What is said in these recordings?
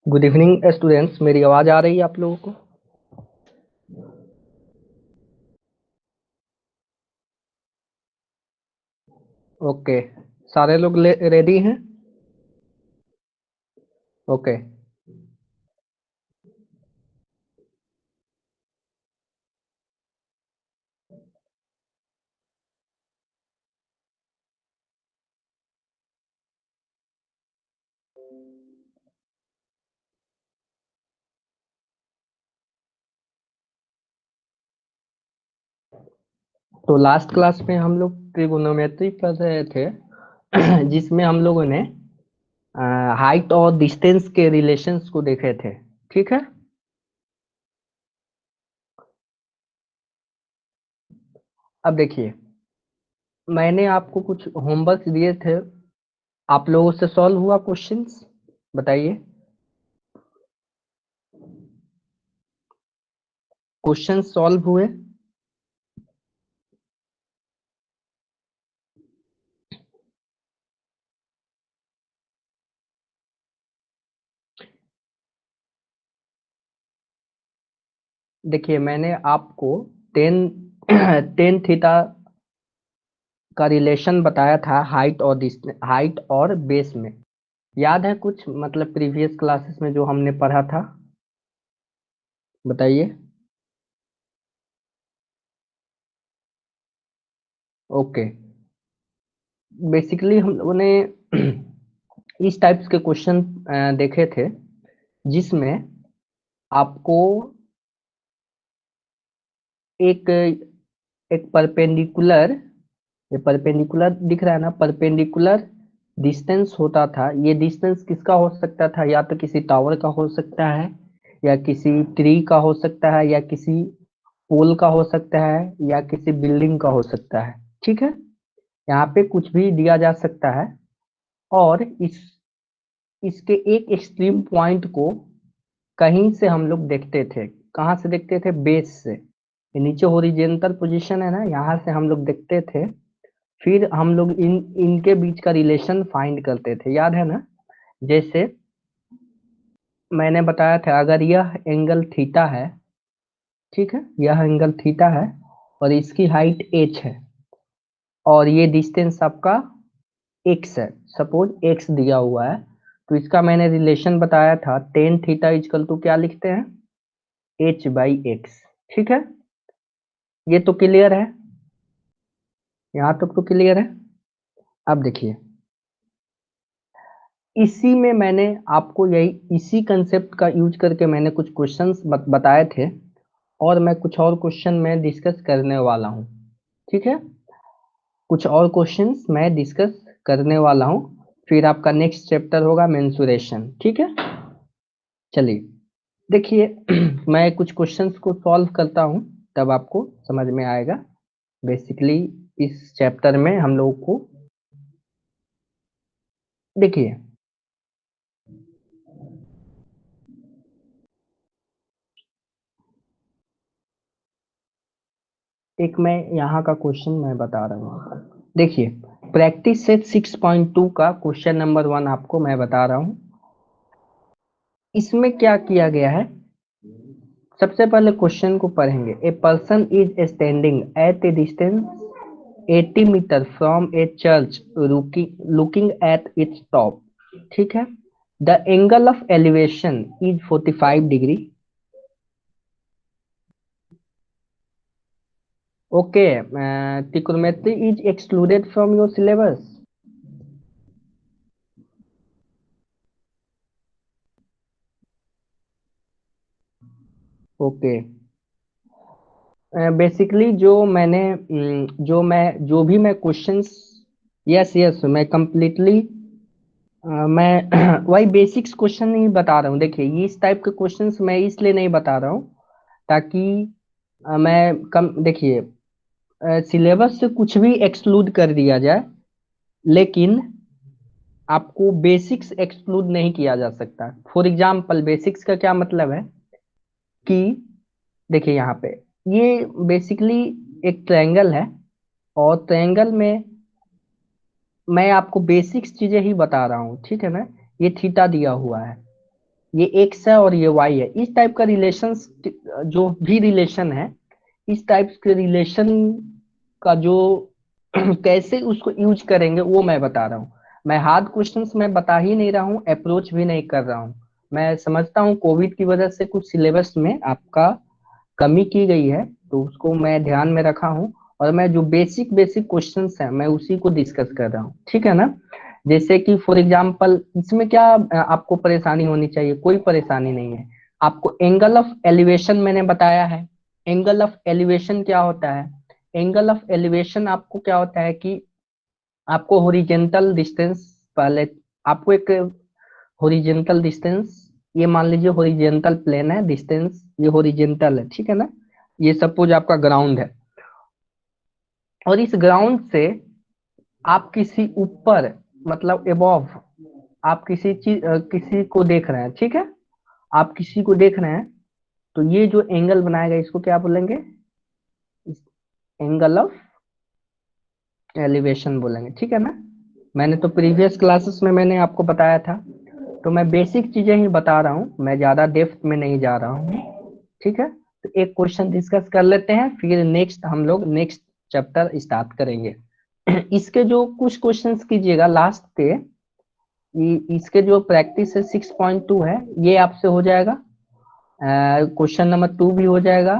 Good evening students, मेरी आवाज आ रही है आप लोगों को? ओके, सारे लोग रेडी हैं? ओके। तो लास्ट क्लास में हम लोग ट्रिगोनोमेट्री पढ़ रहे थे जिसमें हम लोगों ने हाइट और डिस्टेंस के रिलेशंस को देखे थे। ठीक है। अब देखिए, मैंने आपको कुछ होमवर्क दिए थे, आप लोगों से सॉल्व हुआ क्वेश्चंस? बताइए, क्वेश्चन सॉल्व हुए? देखिए, मैंने आपको टेन टेन थीटा का रिलेशन बताया था हाइट और बेस में। याद है कुछ, मतलब प्रीवियस क्लासेस में जो हमने पढ़ा था? बताइए। ओके। बेसिकली हम लोगों ने इस टाइप्स के क्वेश्चन देखे थे जिसमें आपको एक एक परपेंडिकुलर, ये परपेंडिकुलर दिख रहा है ना, परपेंडिकुलर डिस्टेंस होता था। ये डिस्टेंस किसका हो सकता था? या तो किसी टावर का हो सकता है, या किसी ट्री का हो सकता है, या किसी पोल का हो सकता है, या किसी बिल्डिंग का हो सकता है। ठीक है। यहाँ पे कुछ भी दिया जा सकता है। और इसके एक एक्सट्रीम पॉइंट को कहीं से हम लोग देखते थे। कहाँ से देखते थे? बेस से। ये नीचे होरिजेंटल पोजीशन है ना, यहाँ से हम लोग देखते थे। फिर हम लोग इनके बीच का रिलेशन फाइंड करते थे, याद है ना? जैसे मैंने बताया था, अगर यह एंगल थीटा है, ठीक है, यह एंगल थीटा है और इसकी हाइट h है, और ये डिस्टेंस आपका x है, सपोज x दिया हुआ है, तो इसका मैंने रिलेशन बताया था, टेन थीटा इजकल टू क्या लिखते हैं? h/x। ठीक है। ये तो क्लियर है, यहाँ तक तो क्लियर है। अब देखिए, इसी में मैंने आपको यही इसी कंसेप्ट का यूज करके मैंने कुछ क्वेश्चंस बताए थे, और मैं कुछ और क्वेश्चन में डिस्कस करने वाला हूँ। ठीक है। कुछ और क्वेश्चंस मैं डिस्कस करने वाला हूँ, फिर आपका नेक्स्ट चैप्टर होगा मेंसुरेशन। ठीक है। चलिए, देखिए मैं कुछ क्वेश्चंस को सॉल्व करता हूँ, तब आपको समझ में आएगा। बेसिकली इस चैप्टर में हम लोगों को, देखिए, एक मैं यहाँ का क्वेश्चन मैं बता रहा हूँ। देखिए, प्रैक्टिस सेट 6.2 का क्वेश्चन नंबर 1 आपको मैं बता रहा हूँ। इसमें क्या किया गया है, सबसे पहले क्वेश्चन को पढ़ेंगे। A person is standing at a distance 80 metre from a church looking at its top. ठीक है। The angle of elevation is 45 degree. Okay, trigonometry is excluded from your syllabus. Okay. Basically जो भी मैं questions, yes yes, मैं completely मैं वही basics question नहीं बता रहा हूँ। देखिए, ये इस टाइप के क्वेश्चंस मैं इसलिए नहीं बता रहा हूँ ताकि मैं कम, देखिए, सिलेबस से कुछ भी एक्सक्लूड कर दिया जाए, लेकिन आपको बेसिक्स एक्सक्लूड नहीं किया जा सकता। फॉर एग्जाम्पल, बेसिक्स का क्या मतलब है कि, देखिए यहाँ पे, ये बेसिकली एक ट्रायंगल है, और ट्रायंगल में मैं आपको बेसिक्स चीजें ही बता रहा हूँ। ठीक है ना? ये थीटा दिया हुआ है, ये एक्स है और ये वाई है। इस टाइप का रिलेशन, जो भी रिलेशन है, इस टाइप के रिलेशन का जो कैसे उसको यूज करेंगे वो मैं बता रहा हूँ। मैं हार्ड क्वेश्चंस मैं बता ही नहीं रहा हूँ, अप्रोच भी नहीं कर रहा हूँ। मैं समझता हूँ कोविड की वजह से कुछ सिलेबस में आपका कमी की गई है, तो उसको मैं ध्यान में रखा हूँ। और मैं जो बेसिक बेसिक क्वेश्चंस हैं मैं उसी को डिस्कस कर रहा हूँ, ठीक है ना। जैसे कि फॉर एग्जांपल इसमें क्या आपको परेशानी होनी चाहिए, कोई परेशानी नहीं है। आपको एंगल ऑफ एलिवेशन मैंने बताया है। एंगल ऑफ एलिवेशन क्या होता है? एंगल ऑफ एलिवेशन आपको क्या होता है कि आपको हॉरिजेंटल डिस्टेंस, पहले आपको एक हॉरिजेंटल डिस्टेंस, ये मान लीजिए हॉरिजेंटल प्लेन है, डिस्टेंस ये हॉरिजेंटल है, ठीक है ना। ये सपोज आपका ग्राउंड है, और इस ग्राउंड से आप किसी ऊपर, मतलब एबोव, आप किसी चीज किसी को देख रहे हैं, ठीक है। आप किसी को देख रहे हैं, तो ये जो एंगल बनाएगा इसको क्या बोलेंगे? एंगल ऑफ एलिवेशन बोलेंगे, ठीक है ना। मैंने तो प्रीवियस क्लासेस में मैंने आपको बताया था, तो मैं बेसिक चीजें ही बता रहा हूँ, मैं ज्यादा डेप्थ में नहीं जा रहा हूँ, ठीक है। तो एक क्वेश्चन डिस्कस कर लेते हैं, फिर नेक्स्ट हम लोग नेक्स्ट चैप्टर स्टार्ट करेंगे। इसके जो कुछ क्वेश्चंस कीजिएगा लास्ट के, इसके जो प्रैक्टिस है 6.2 है, ये आपसे हो जाएगा। क्वेश्चन नंबर 2 भी हो जाएगा,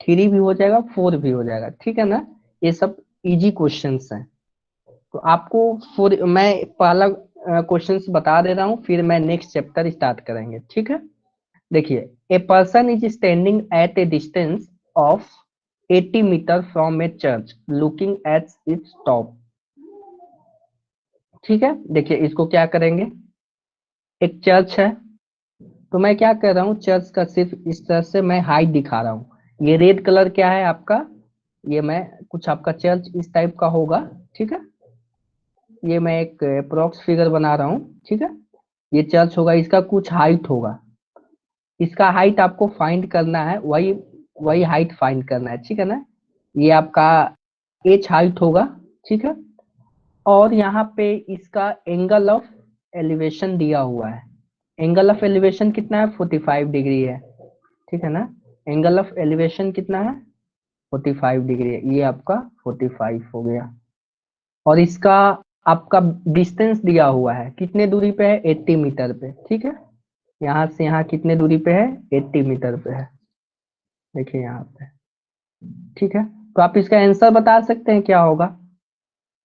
3 भी हो जाएगा, 4 भी हो जाएगा, ठीक है ना। ये सब इजी क्वेश्चंस हैं। तो आपको मैं पहला क्वेश्चंस बता दे रहा हूँ, फिर मैं नेक्स्ट चैप्टर स्टार्ट करेंगे, ठीक है। देखिए, a person is standing at a distance of 80 metre from a church looking at its top, ठीक है। देखिए इसको क्या करेंगे, एक चर्च है, तो मैं क्या कर रहा हूँ, चर्च का सिर्फ इस तरह से मैं हाइट दिखा रहा हूँ। ये रेड कलर क्या है आपका, ये मैं कुछ आपका चर्च इस टाइप का होगा, ठीक है। ये मैं एक अप्रोक्स फिगर बना रहा हूँ, ठीक है। ये चर्च होगा, इसका कुछ हाइट होगा, इसका हाइट आपको फाइंड करना है, वही वही हाइट फाइंड करना है, ठीक है ना। ये आपका एच हाइट होगा, ठीक है। और यहाँ पे इसका एंगल ऑफ एलिवेशन दिया हुआ है। एंगल ऑफ एलिवेशन कितना है? 45 डिग्री है, ठीक है ना। एंगल ऑफ एलिवेशन कितना है? 45 डिग्री है, ये आपका 45 हो गया। और इसका आपका डिस्टेंस दिया हुआ है, कितने दूरी पे है? 80 मीटर पे, ठीक है। यहाँ से यहाँ कितने दूरी पे है? 80 मीटर पे है, देखिए यहाँ पे, ठीक है। तो आप इसका आंसर बता सकते हैं क्या होगा?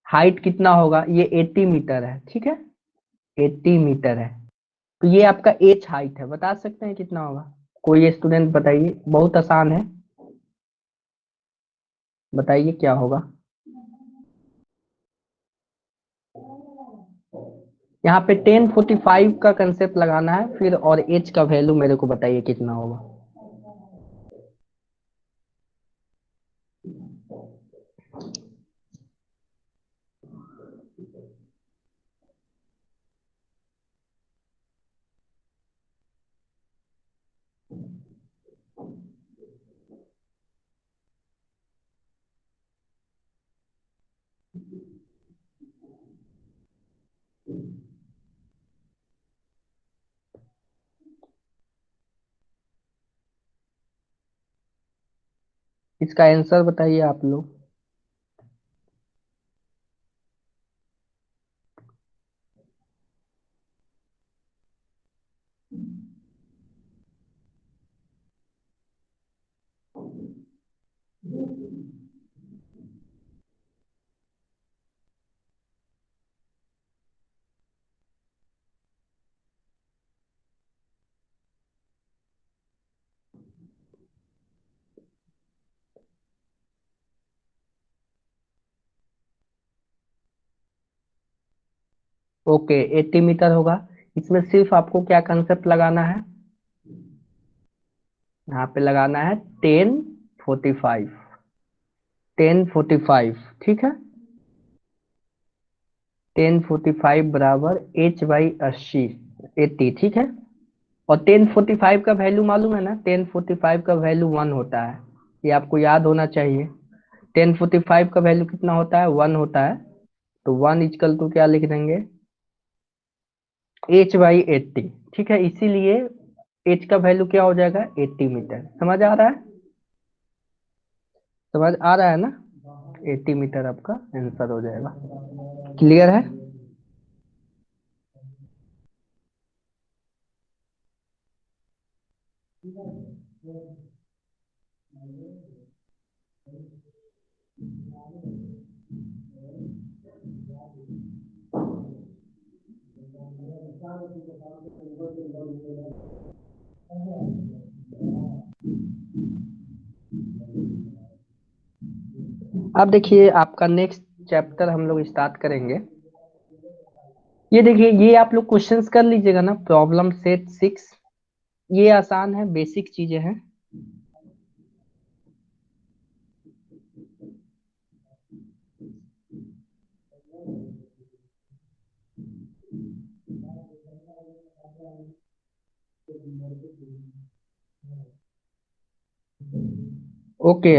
हाइट कितना होगा? ये 80 मीटर है, ठीक है, 80 मीटर है। तो ये आपका एच हाइट है, बता सकते हैं कितना होगा? कोई स्टूडेंट बताइए, बहुत आसान है, बताइए क्या होगा। यहाँ पे 1045 का कंसेप्ट लगाना है फिर, और एच का वैल्यू मेरे को बताइए कितना होगा। इसका आंसर बताइए आप लोग। ओके, 80 मीटर होगा। इसमें सिर्फ आपको क्या कंसेप्ट लगाना है? यहाँ पे लगाना है 1045, 1045, ठीक है। 1045 बराबर एच बाई 80, 80, ठीक है। और 1045 का वैल्यू मालूम है ना, 1045 का वैल्यू 1 होता है, ये आपको याद होना चाहिए। 1045 का वैल्यू कितना होता है? 1 होता है। तो 1 इजकल टू क्या लिख देंगे? एच बाई 80, ठीक है। इसीलिए एच का वैल्यू क्या हो जाएगा, 80 मीटर। समझ आ रहा है, समझ आ रहा है ना, 80 मीटर आपका आंसर हो जाएगा। क्लियर है। अब देखिए आपका नेक्स्ट चैप्टर हम लोग स्टार्ट करेंगे। ये देखिए, ये आप लोग क्वेश्चंस कर लीजिएगा ना, प्रॉब्लम सेट 6। ये आसान है, बेसिक चीजें हैं। ओके,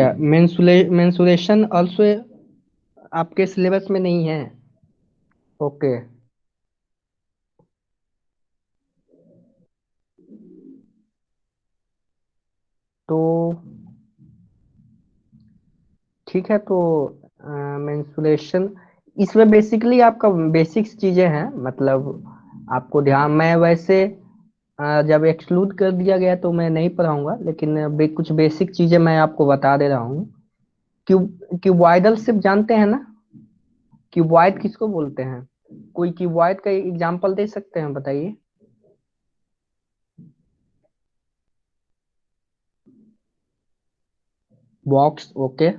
मेंसुरेशन ऑल्सो आपके सिलेबस में नहीं है। ओके, तो ठीक है, तो मेंसुरेशन इसमें बेसिकली आपका बेसिक्स चीजें हैं, मतलब आपको ध्यान, मैं वैसे जब एक्सक्लूड कर दिया गया तो मैं नहीं पढ़ाऊंगा, लेकिन कुछ बेसिक चीजें मैं आपको बता दे रहा हूँ। क्यूबॉइडल शिप जानते हैं ना, क्यूबॉइड किसको बोलते हैं? कोई क्यूबॉइड का एग्जांपल दे सकते हैं, बताइए। Box, okay.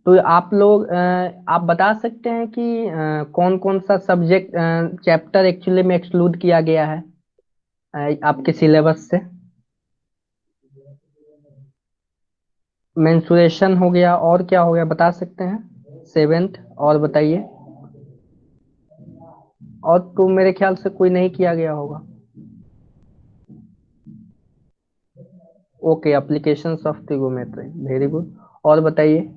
तो आप लोग आप बता सकते हैं कि कौन कौन सा सब्जेक्ट चैप्टर एक्चुअली में एक्सक्लूड किया गया है आपके सिलेबस से? मेंसुरेशन हो गया, और क्या हो गया बता सकते हैं? सेवेंथ, और बताइए। और तो मेरे ख्याल से कोई नहीं किया गया होगा। Okay, applications of trigonometry, very good. और बताइए।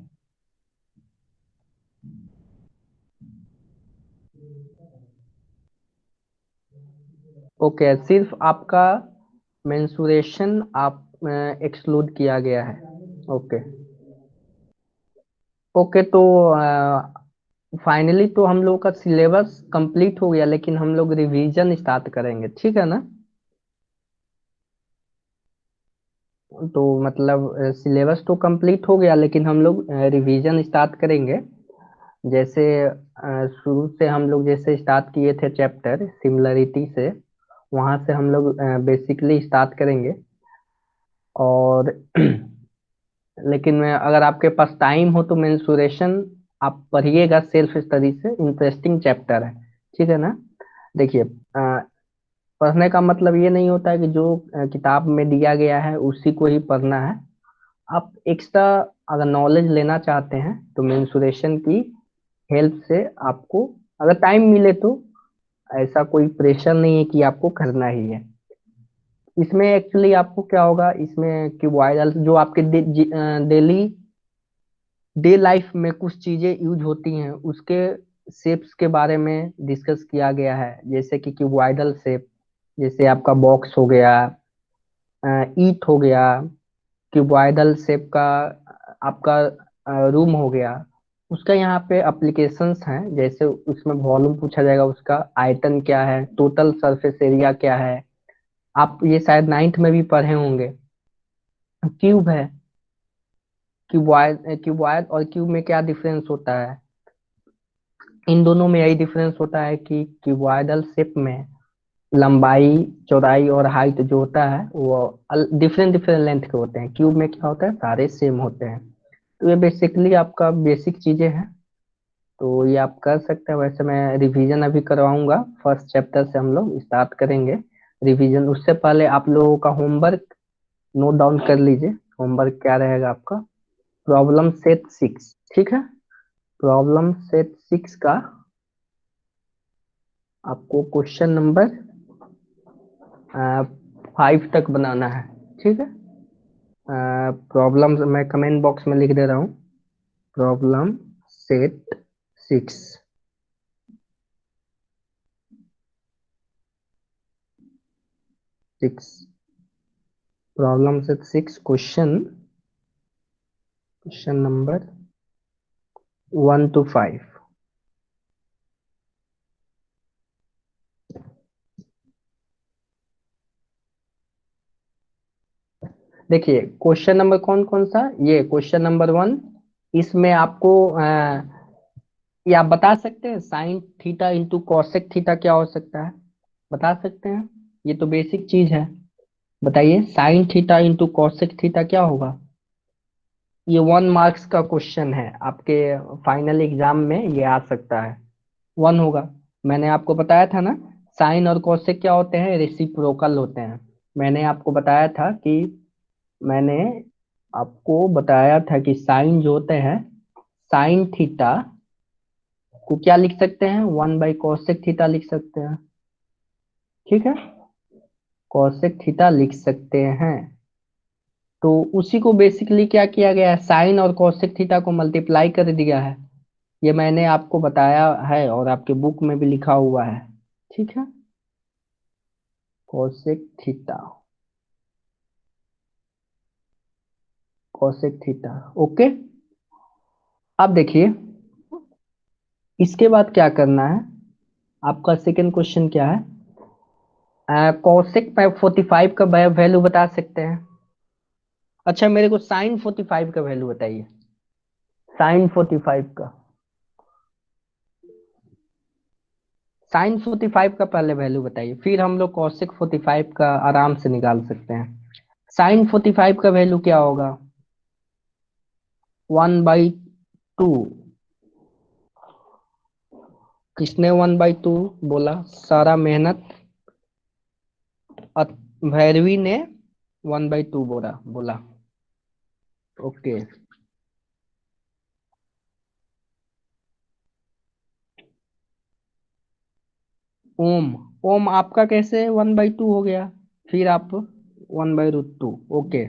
ओके, सिर्फ आपका मेंसुरेशन आप एक्सक्लूड किया गया है। ओके। ओके, तो फाइनली तो हम लोग का सिलेबस कंप्लीट हो गया, लेकिन हम लोग रिवीजन स्टार्ट करेंगे, ठीक है ना। तो मतलब सिलेबस तो कंप्लीट हो गया, लेकिन हम लोग रिवीजन स्टार्ट करेंगे। जैसे शुरू से हम लोग जैसे स्टार्ट किए थे चैप्टर सिमिलरिटी से, वहां से हम लोग बेसिकली स्टार्ट करेंगे। और लेकिन अगर आपके पास टाइम हो तो मेंसुरेशन आप पढ़िएगा सेल्फ स्टडी से, इंटरेस्टिंग चैप्टर है, ठीक है ना। देखिए, पढ़ने का मतलब ये नहीं होता है कि जो किताब में दिया गया है उसी को ही पढ़ना है। आप एक्स्ट्रा अगर नॉलेज लेना चाहते हैं तो मेंसुरेशन की हेल्प से आपको, अगर टाइम मिले तो, ऐसा कोई प्रेशर नहीं है कि आपको करना ही है। इसमें एक्चुअली आपको क्या होगा, इसमें क्यूबॉइडल जो आपके डेली डे लाइफ में कुछ चीजें यूज होती हैं, उसके शेप्स के बारे में डिस्कस किया गया है। जैसे कि क्यूबॉइडल शेप, जैसे आपका बॉक्स हो गया, ईट हो गया, क्यूबॉइडल शेप का आपका रूम हो गया। उसका यहाँ पे एप्लीकेशंस हैं, जैसे उसमें वॉल्यूम पूछा जाएगा, उसका आयतन क्या है, टोटल सरफेस एरिया क्या है। आप ये शायद नाइन्थ में भी पढ़े होंगे। क्यूब है, क्यूबॉइड और क्यूब में क्या डिफरेंस होता है? इन दोनों में यही डिफरेंस होता है कि क्यूबॉइडल शेप में लंबाई, चौड़ाई और हाइट जो होता है वो डिफरेंट डिफरेंट लेंथ के होते हैं। क्यूब में क्या होता है, सारे सेम होते हैं। तो ये बेसिकली आपका बेसिक चीजें हैं, तो ये आप कर सकते हैं। वैसे मैं रिवीजन अभी करवाऊंगा, फर्स्ट चैप्टर से हम लोग स्टार्ट करेंगे रिवीजन। उससे पहले आप लोगों का होमवर्क नोट डाउन कर लीजिए। होमवर्क क्या रहेगा आपका, प्रॉब्लम सेट 6, ठीक है। प्रॉब्लम सेट 6 का आपको क्वेश्चन नंबर 5 तक बनाना है, ठीक है। प्रॉब्लम मैं कमेंट बॉक्स में लिख दे रहा हूँ, problem set 6। 6 problem set 6 question number 1 to 5। देखिए क्वेश्चन नंबर कौन कौन सा, ये क्वेश्चन नंबर 1। इसमें आपको ये आप बता सकते हैं sine theta into cosec theta क्या हो सकता है, बता सकते हैं? ये तो बेसिक चीज है। बताइए sine theta into cosec theta क्या होगा? ये 1 मार्क्स का क्वेश्चन है, आपके फाइनल एग्जाम में ये आ सकता है। 1 होगा। मैंने आपको बताया था ना, साइन और कोसेक क्या होते हैं, रेसिप्रोकल होते हैं। मैंने आपको बताया था कि मैंने आपको बताया था कि साइन जो होते हैं, साइन थीटा को क्या लिख सकते हैं, 1/कोसेक थीटा लिख सकते हैं। ठीक है, कोसेक थीटा लिख सकते हैं। तो उसी को बेसिकली क्या किया गया है, साइन और कोसेक थीटा को मल्टीप्लाई कर दिया है। ये मैंने आपको बताया है और आपके बुक में भी लिखा हुआ है। ठीक है, cosec theta, cosec theta. Okay, अब देखिए इसके बाद क्या करना है। आपका सेकंड क्वेश्चन क्या है, कोसेक 45 का वैल्यू बता सकते हैं? अच्छा मेरे को साइन 45 का वैल्यू बताइए, साइन 45 का, साइन 45 का पहले वैल्यू बताइए, फिर हम लोग कोसेक 45 का आराम से निकाल सकते हैं। साइन 45 का वैल्यू क्या होगा, 1/2। किसने 1/2 बोला, सारा मेहनत भैरवी ने 1/2 बोला बोला। ओके, ओम, ओम आपका कैसे 1/2 हो गया, फिर आप 1/√2। ओके,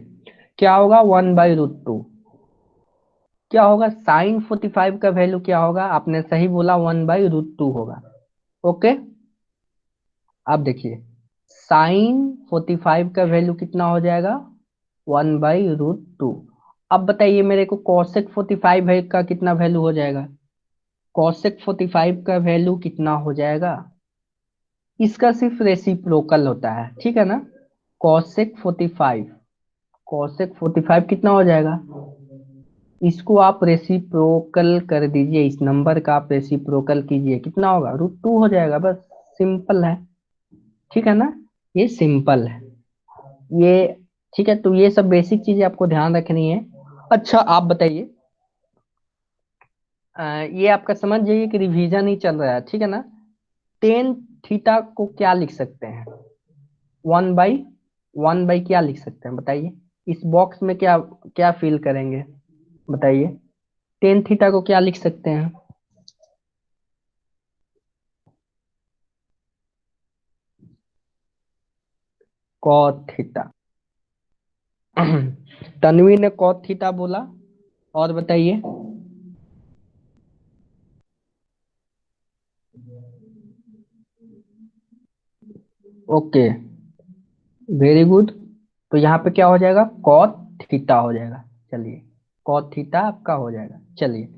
क्या होगा 1/√2, क्या होगा साइन 45 का वैल्यू क्या होगा, आपने सही बोला 1/√2 होगा। ओके, अब देखिए साइन 45 का वैल्यू कितना हो जाएगा, 1/√2। अब बताइए मेरे को कॉसेक 45 है का कितना वैल्यू हो जाएगा, कॉसेक 45 का वैल्यू कितना हो जाएगा, इसका सिर्फ रेसिप्रोकल होता है, ठीक है ना। कॉसेक 45, कॉसेक 45 कितना हो जाएगा, इसको आप रेसिप्रोकल कर दीजिए, इस नंबर का आप रेसिप्रोकल कीजिए, कितना होगा √2 हो जाएगा, बस सिंपल है। ठीक है ना, ये सिंपल है ये। ठीक है, तो ये सब बेसिक चीजें आपको ध्यान रखनी है। अच्छा आप बताइए, ये आपका समझ जाइए कि रिवीजन ही चल रहा है, ठीक है ना। टेन थीटा को क्या लिख सकते हैं, 1/1 क्या लिख सकते हैं बताइए, इस बॉक्स में क्या क्या फिल करेंगे बताइए, टेन थीटा को क्या लिख सकते हैं, कॉट थीटा। तन्वी ने कॉट थीटा बोला, और बताइए। Okay, very good. तो यहाँ पे क्या हो जाएगा, कॉट थीटा हो जाएगा। चलिए, कॉट थीटा आपका हो जाएगा। चलिए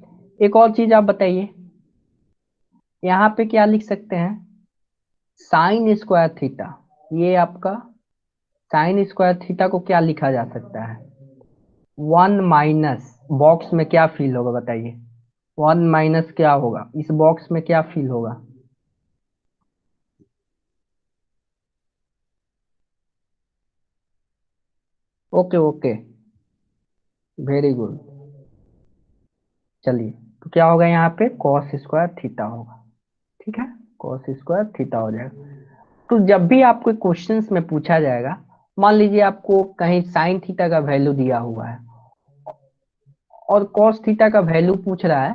एक और चीज आप बताइए, यहाँ पे क्या लिख सकते हैं, साइन स्क्वायर थीटा। ये आपका साइन स्क्वायर थीटा को क्या लिखा जा सकता है, 1 बॉक्स में क्या फील होगा बताइए, 1 क्या होगा, इस बॉक्स में क्या फील होगा। Okay okay, very good. चलिए, तो क्या होगा यहाँ पे, कॉस स्क्वायर थीटा होगा। ठीक है, कॉस स्क्वायर थीटा हो जाएगा। तो जब भी आपको क्वेश्चंस में पूछा जाएगा, मान लीजिए आपको कहीं साइन थीटा का वैल्यू दिया हुआ है और कॉस थीटा का वैल्यू पूछ रहा है,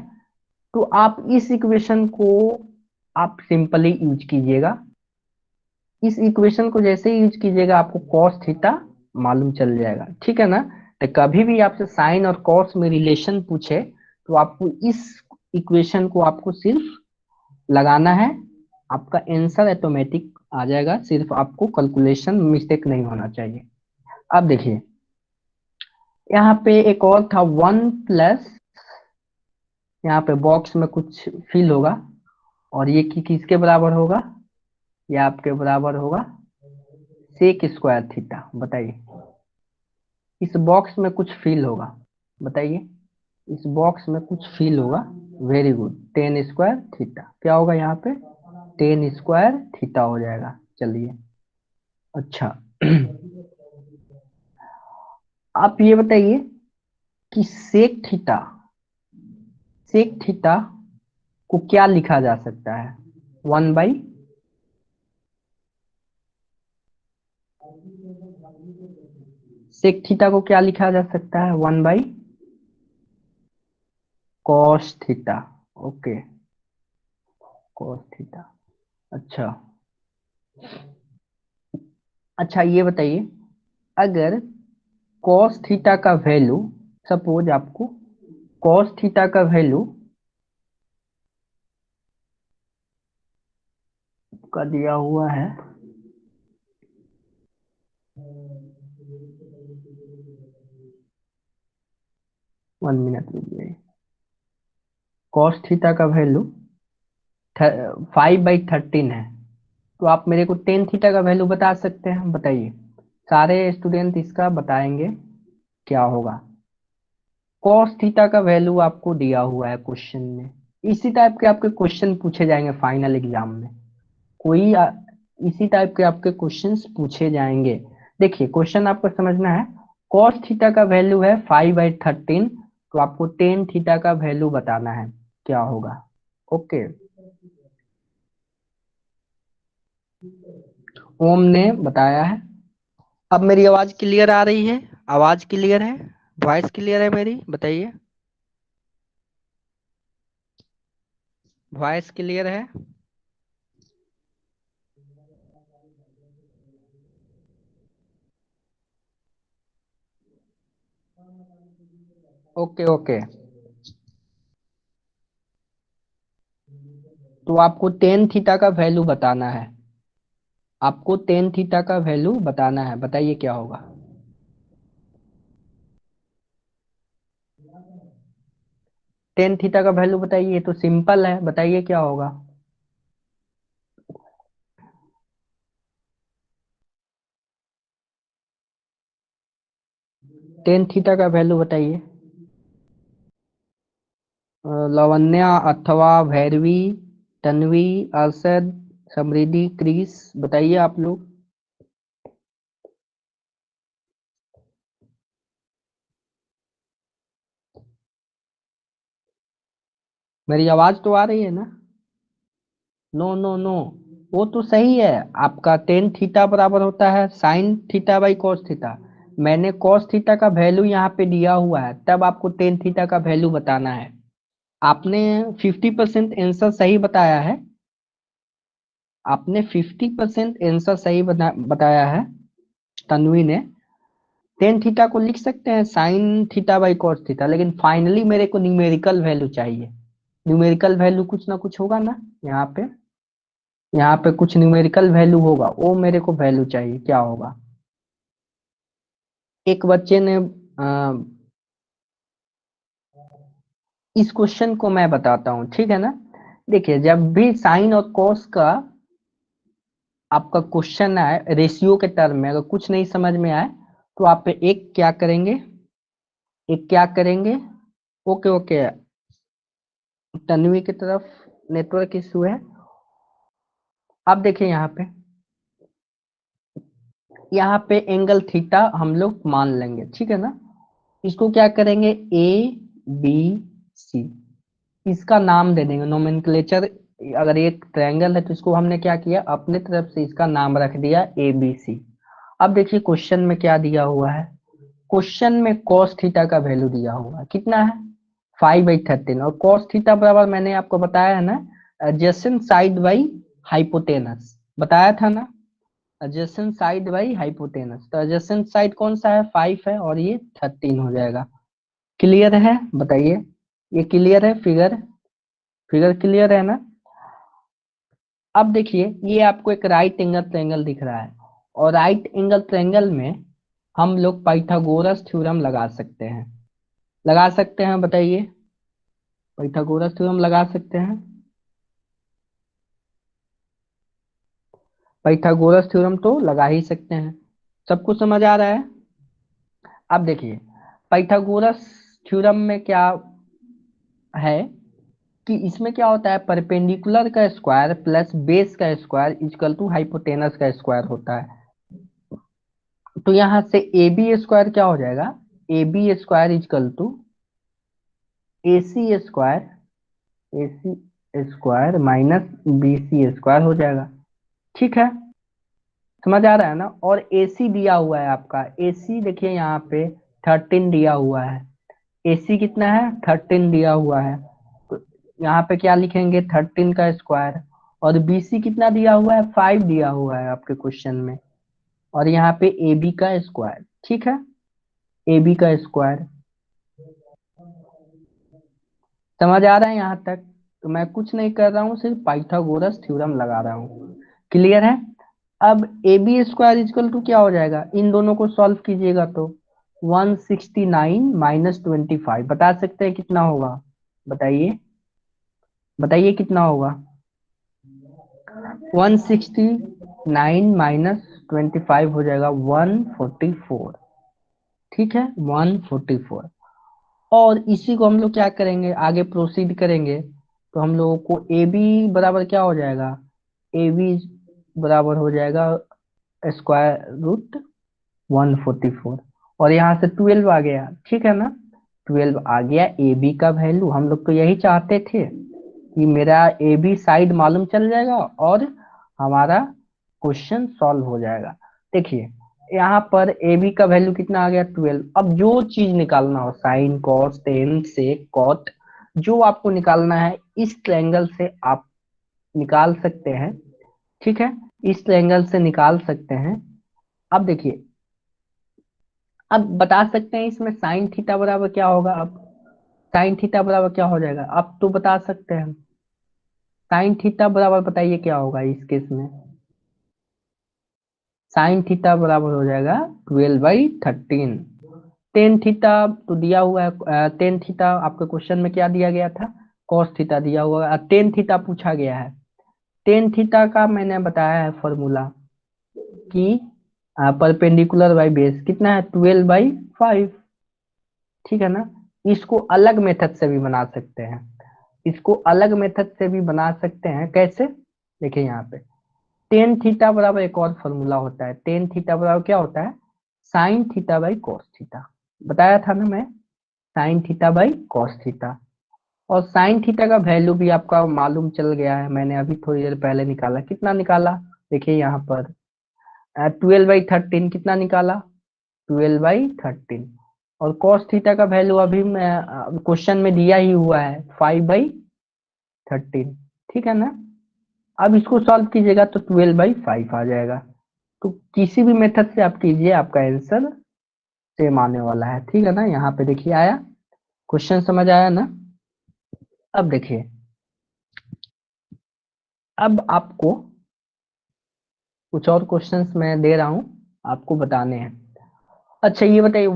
तो आप इस इक्वेशन को आप सिंपली यूज कीजिएगा। इस इक्वेशन को जैसे ही यूज कीजिएगा आपको कॉस थीटा मालूम चल जाएगा, ठीक है ना। तो कभी भी आपसे साइन और कॉस में रिलेशन पूछे तो आपको इस इक्वेशन को आपको सिर्फ लगाना है, आपका आंसर ऑटोमेटिक आ जाएगा, सिर्फ आपको कैलकुलेशन मिस्टेक नहीं होना चाहिए। अब देखिए यहाँ पे एक और था 1 प्लस, यहाँ पे बॉक्स में कुछ फिल होगा, और ये किसके बराबर होगा, ये आपके बराबर होगा सेक स्क्वायर थीटा। बताइए, इस बॉक्स में कुछ फिल होगा, बताइए, इस बॉक्स में कुछ फिल होगा। Very good, ten square theta. क्या होगा यहाँ पे, टेन स्क्वायर थीटा हो जाएगा। चलिए, अच्छा आप ये बताइए कि सेक थीटा को क्या लिखा जा सकता है, 1/, सेक थीटा को क्या लिखा जा सकता है, 1/cos theta. Okay, cos theta. अच्छा, अच्छा ये बताइए, अगर कॉस थीटा का वैल्यू, सपोज आपको कॉस थीटा का वैल्यू का दिया हुआ है, 1 मिनट रुकिए, कॉस थीटा का वैल्यू 5/13 है, तो आप मेरे को टेन थीटा का वैल्यू बता सकते हैं, बताइए। सारे स्टूडेंट इसका बताएंगे क्या होगा। कॉस थीटा का वैल्यू आपको दिया हुआ है क्वेश्चन में, इसी टाइप के आपके क्वेश्चन पूछे जाएंगे फाइनल एग्जाम में, कोई इसी टाइप के आपके क्वेश्चंस पूछे जाएंगे। देखिए क्वेश्चन आपको समझना है, कॉस थीटा का वैल्यू है 5/13, तो आपको टेन थीटा का वैल्यू बताना है क्या होगा। ओके, ओम ने बताया है। अब मेरी आवाज क्लियर आ रही है, आवाज क्लियर है, वॉइस क्लियर है मेरी, बताइए, वॉइस क्लियर है। ओके ओके, तो आपको टेन थीटा का वैल्यू बताना है, आपको टेन थीटा का वैल्यू बताना है, बताइए क्या होगा। टेन थीटा का वैल्यू बताइए, ये तो सिंपल है, बताइए क्या होगा। टेन थीटा का वैल्यू बताइए। लावण्या अथवा भैरवी, तन्वी, अरशद, समृद्धि, क्रिस, बताइए आप लोग। मेरी आवाज तो आ रही है ना। नो नो नो, वो तो सही है, आपका टेन थीटा बराबर होता है sine theta by cos theta. मैंने कॉस थीटा का वैल्यू यहाँ पे दिया हुआ है, तब आपको टेन थीटा का वैल्यू बताना है। आपने 50% आंसर सही बताया है, आपने 50% आंसर सही बताया है, तन्वी ने। टेन थीटा को लिख सकते हैं sine theta by cos theta, लेकिन फाइनली मेरे को न्यूमेरिकल वैल्यू चाहिए। न्यूमेरिकल वैल्यू कुछ ना कुछ होगा ना यहाँ पे, यहाँ पे कुछ न्यूमेरिकल वैल्यू होगा, वो मेरे को वैल्यू चाहिए, क्या होगा। एक बच्चे ने इस क्वेश्चन को मैं बताता हूँ, ठीक है ना। देखिए जब भी साइन और कॉस का आपका क्वेश्चन आए रेशियो के टर्म में, अगर कुछ नहीं समझ में आए, तो आप एक क्या करेंगे, एक क्या करेंगे। ओके ओके, तन्वी की तरफ नेटवर्क इशू है। आप देखिए यहाँ पे एंगल थीटा हम लोग मान लेंगे, ठीक है ना। इसको क्या करेंगे, ABC, इसका नाम दे देंगे नोमेनक्लेचर। अगर एक ट्रायंगल है तो इसको हमने क्या किया, अपने तरफ से इसका नाम रख दिया ABC। अब देखिए क्वेश्चन में क्या दिया हुआ है, क्वेश्चन में cos थीटा का वैल्यू दिया हुआ है, कितना है 5/13, और cos थीटा बराबर मैंने आपको बताया है ना, एडजेसेंट साइड बाई हाइपोटेनस, बताया था ना, एडजेसेंट साइड बाई हाइपोटेनस। तो एडजेसेंट साइड कौन सा है, 5 है, और ये 13 हो जाएगा। क्लियर है, बताइए, ये क्लियर है, फिगर, फिगर क्लियर है ना। अब देखिए ये आपको एक राइट एंगल ट्रायंगल दिख रहा है, और राइट एंगल ट्रायंगल में हम लोग पाइथागोरस थ्योरम लगा सकते हैं। लगा सकते हैं, बताइए। पाइथागोरस थ्योरम लगा सकते हैं। पाइथागोरस थ्योरम तो लगा ही सकते हैं। सबको समझ आ रहा है? अब देखिए पाइथागोरस थ्योरम में क्या है कि इसमें क्या होता है, परपेंडिकुलर का स्क्वायर प्लस बेस का स्क्वायर इक्वल टू हाइपोटेनस का स्क्वायर होता है। तो यहां से ए बी स्क्वायर क्या हो जाएगा, A B square equal to A C square, A C square minus B C square हो जाएगा। ठीक है, समझ आ रहा है ना। और ए सी दिया हुआ है आपका, ए सी देखिए यहाँ पे 13 दिया हुआ है। ए सी कितना है, 13 दिया हुआ है। तो यहाँ पे क्या लिखेंगे, 13 का स्क्वायर। और बी सी कितना दिया हुआ है, 5 दिया हुआ है आपके क्वेश्चन में। और यहाँ पे ए बी का स्क्वायर, ठीक है, ए बी का स्क्वायर। समझ आ रहा है यहाँ तक? तो मैं कुछ नहीं कर रहा हूँ, सिर्फ पाइथागोरस थ्योरम लगा रहा हूँ। क्लियर है? अब A B square equal to क्या हो जाएगा, इन दोनों को सॉल्व कीजिएगा तो 169 माइनस 25 बता सकते हैं कितना होगा? बताइए, बताइए कितना होगा। 169 माइनस 25 हो जाएगा 144। ठीक है, 144। और इसी को हम लोग क्या करेंगे, आगे प्रोसीड करेंगे तो हम लोगों को ए बी बराबर क्या हो जाएगा, ए बी बराबर हो जाएगा स्क्वायर रूट 144। और यहाँ से 12 आ गया, ठीक है ना। 12 आ गया ए बी का वैल्यू। हम लोग तो यही चाहते थे कि मेरा ए बी साइड मालूम चल जाएगा और हमारा क्वेश्चन सॉल्व हो जाएगा। देखिए यहाँ पर ए बी का वैल्यू कितना आ गया, 12। अब जो चीज निकालना हो, sine cos tan sec cot, जो आपको निकालना है इस ट्रायंगल से आप निकाल सकते हैं। ठीक है, इस ट्रायंगल से निकाल सकते हैं। अब देखिए, अब बता सकते हैं इसमें साइन थीटा बराबर क्या होगा। अब साइन थीटा बराबर क्या हो जाएगा, अब तो बता सकते हैं। साइन थीटा बराबर बताइए क्या होगा इस केस में। साइन थीटा बराबर हो जाएगा 12/13। टेन थीटा तो दिया हुआ है, टेन थीटा आपके क्वेश्चन में क्या दिया गया था, कॉस थीटा दिया हुआ है, टेन थीटा पूछा गया है। टेन थीटा का मैंने बताया है फॉर्मूला कि परपेंडिकुलर बाई बेस कितना है, 12/5। ठीक है ना। इसको अलग मेथड से भी बना सकते हैं, इसको अलग मेथड से भी बना सकते हैं। कैसे, देखिए यहाँ पे टेन थीटा बराबर एक और फॉर्मूला होता है, टेन थीटा बराबर क्या होता है, sine theta by cos theta. बताया था ना मैं, sine theta by cos theta. और साइन थीटा का वैल्यू भी आपका मालूम चल गया है, मैंने अभी थोड़ी देर पहले निकाला। कितना निकाला, देखिए यहाँ पर 12/13 कितना निकाला, 12/13। और कॉस थीटा का वैल्यू अभी मैं क्वेश्चन में दिया ही हुआ है, 5/13। ठीक है ना। अब इसको सॉल्व कीजिएगा तो 12/5 आ जाएगा। तो किसी भी मेथड से आप कीजिए, आपका आंसर सेम आने वाला है। ठीक है ना, यहाँ पे देखिए आया, क्वेश्चन समझ आया ना। अब देखिए, अब आपको कुछ और क्वेश्चंस मैं दे रहा हूँ, आपको बताने हैं। अच्छा ये बताइए,